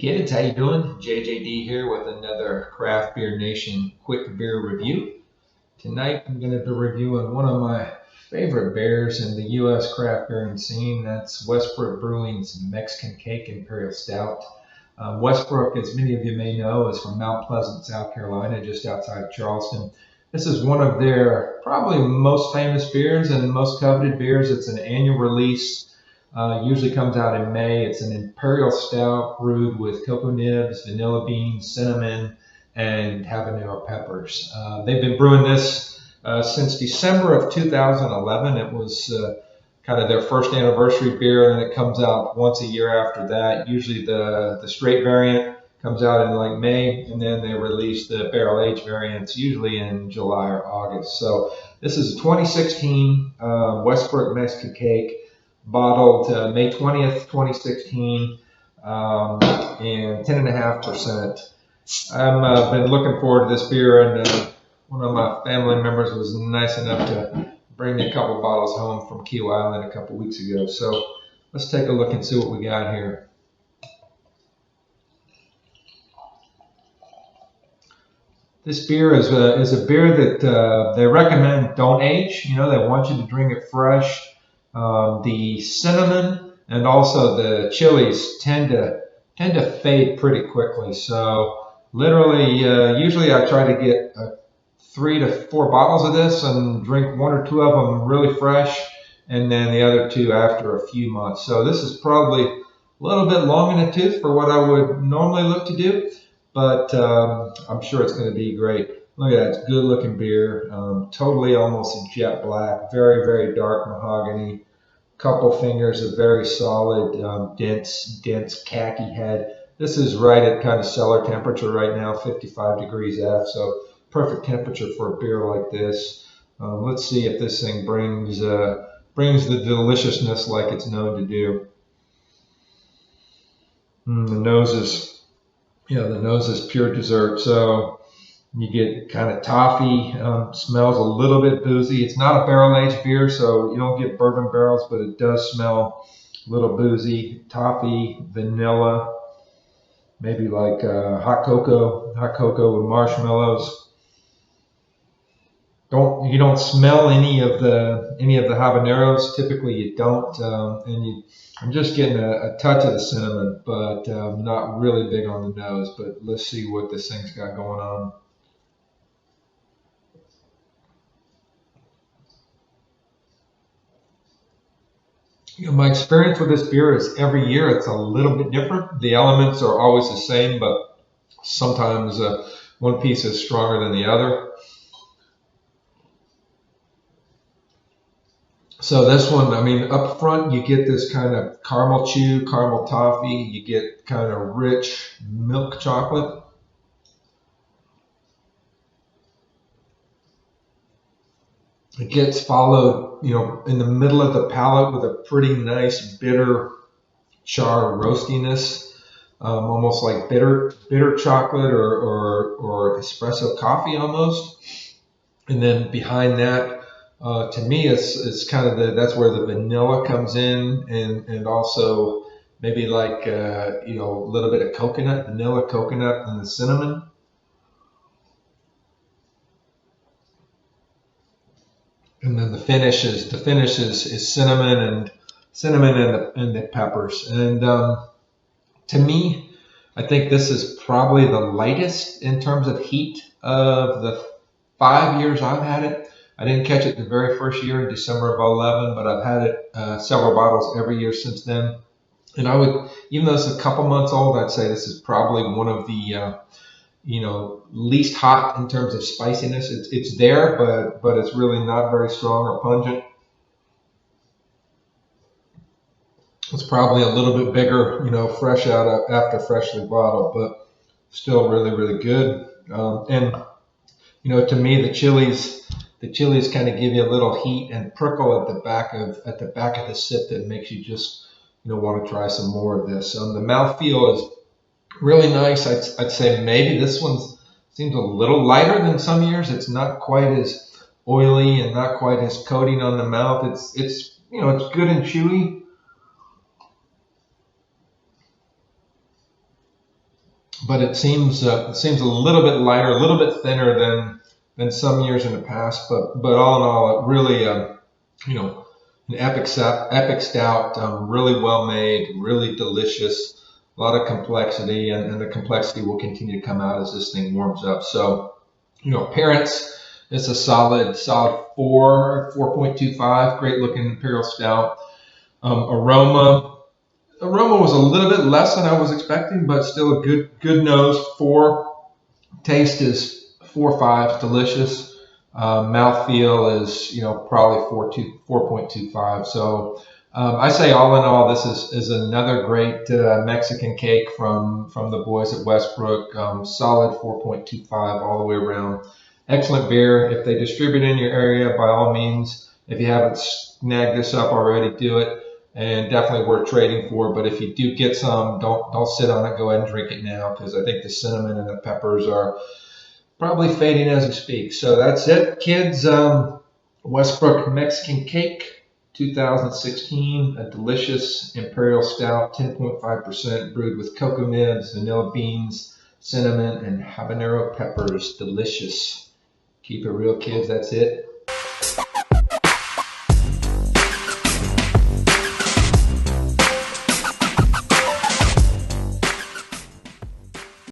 kids, how you doing? JJD here with another Craft Beer Nation quick beer review. Tonight I'm going to be reviewing one of my favorite beers in the U.S. craft beer scene. That's Westbrook Brewing's Mexican Cake Imperial Stout. Westbrook, as many of you may know, is from Mount Pleasant, South Carolina, just outside of Charleston. This is one of their probably most famous beers and most coveted beers. It's an annual release. Usually comes out in May. It's an imperial stout brewed with cocoa nibs, vanilla beans, cinnamon, and habanero peppers. They've been brewing this since December of 2011. It was kind of their first anniversary beer, and it comes out once a year after that. Usually the straight variant comes out in like May, and then they release the barrel-aged variants usually in July or August. So this is a 2016 Westbrook Mexican Cake, bottled May 20th, 2016, and 10.5%. I've been looking forward to this beer, and one of my family members was nice enough to bring me a couple bottles home from Key Island a couple weeks ago. So let's take a look and see what we got here. This beer is a beer that they recommend don't age. You know, they want you to drink it fresh. The cinnamon and also the chilies tend to fade pretty quickly. So literally, usually I try to get 3 to 4 bottles of this and drink 1 or 2 of them really fresh, and then the other 2 after a few months. So this is probably a little bit long in the tooth for what I would normally look to do, but I'm sure it's going to be great. Look at that, it's good looking beer, totally almost jet black, very, very dark mahogany. Couple fingers of very solid, dense khaki head. This is right at kind of cellar temperature right now, 55 degrees F, so perfect temperature for a beer like this. Let's see if this thing brings the deliciousness like it's known to do. The nose is pure dessert. So you get kind of toffee, smells a little bit boozy. It's not a barrel-aged beer, so you don't get bourbon barrels, but it does smell a little boozy. Toffee, vanilla, maybe like hot cocoa with marshmallows. You don't smell any of the habaneros. Typically, you don't, I'm just getting a touch of the cinnamon, but not really big on the nose. But let's see what this thing's got going on. You know, my experience with this beer is every year it's a little bit different. The elements are always the same, but sometimes one piece is stronger than the other. So this one, I mean, up front you get this kind of caramel chew, caramel toffee. You get kind of rich milk chocolate. It gets followed, you know, in the middle of the palate with a pretty nice bitter char roastiness, almost like bitter chocolate or espresso coffee almost. And then behind that, to me, it's kind of that's where the vanilla comes in, and also maybe like you know, a little bit of coconut, vanilla coconut, and the cinnamon. And then the finish is cinnamon and the peppers. And to me, I think this is probably the lightest in terms of heat of the 5 years I've had it. I didn't catch it the very first year in December of 2011, but I've had it several bottles every year since then. And I would, even though it's a couple months old, I'd say this is probably one of the you know, least hot in terms of spiciness. It's there, but it's really not very strong or pungent. It's probably a little bit bigger, you know, fresh out after freshly bottled, but still really, really good. And you know, to me, the chilies kind of give you a little heat and prickle at the back of the sip that makes you just, you know, want to try some more of this. The mouthfeel is really nice. I'd say maybe this one seems a little lighter than some years. It's not quite as oily and not quite as coating on the mouth. It's you know, it's good and chewy. but it seems a little bit lighter, a little bit thinner than some years in the past. But all in all, it really an epic stout, really well made, really delicious. A lot of complexity, and the complexity will continue to come out as this thing warms up. So, appearance, it's a solid 4.25. Great looking imperial stout. Aroma was a little bit less than I was expecting, but still a good nose. 4. Taste is 4.5. Delicious. Mouthfeel is probably 4.25. So I say all in all, this is another great Mexican cake from the boys at Westbrook. Solid 4.25 all the way around. Excellent beer. If they distribute in your area, by all means, if you haven't snagged this up already, do it. And definitely worth trading for. But if you do get some, don't sit on it. Go ahead and drink it now, because I think the cinnamon and the peppers are probably fading as we speak. So that's it, kids. Westbrook Mexican Cake 2016, a delicious imperial stout, 10.5%, brewed with cocoa nibs, vanilla beans, cinnamon, and habanero peppers. Delicious. Keep it real, kids. That's it.